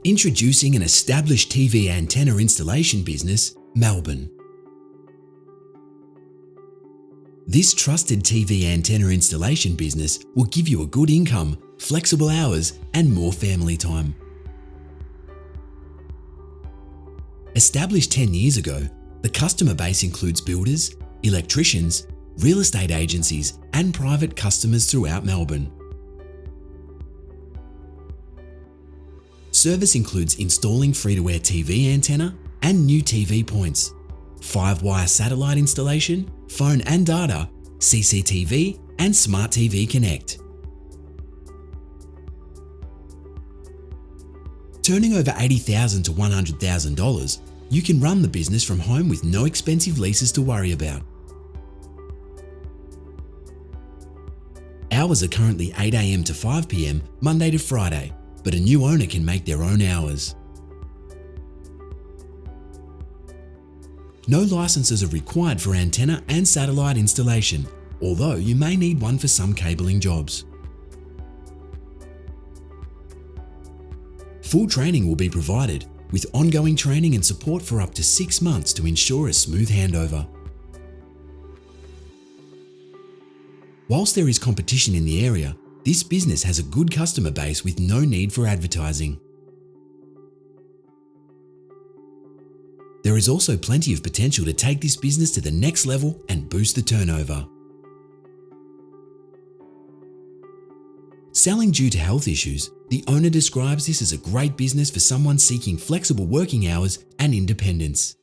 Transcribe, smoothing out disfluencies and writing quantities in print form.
Introducing an established TV antenna installation business, Melbourne. This trusted TV antenna installation business will give you a good income, flexible hours, and more family time. Established 10 years ago, the customer base includes builders, electricians, real estate agencies, and private customers throughout Melbourne. Service includes installing free-to-air TV antenna and new TV points, 5-wire satellite installation, phone and data, CCTV, and Smart TV Connect. Turning over $80,000 to $100,000, you can run the business from home with no expensive leases to worry about. Hours are currently 8 a.m. to 5 p.m. Monday to Friday, but a new owner can make their own hours. No licenses are required for antenna and satellite installation, although you may need one for some cabling jobs. Full training will be provided, with ongoing training and support for up to 6 months to ensure a smooth handover. Whilst there is competition in the area, this business has a good customer base with no need for advertising. There is also plenty of potential to take this business to the next level and boost the turnover. Selling due to health issues, the owner describes this as a great business for someone seeking flexible working hours and independence.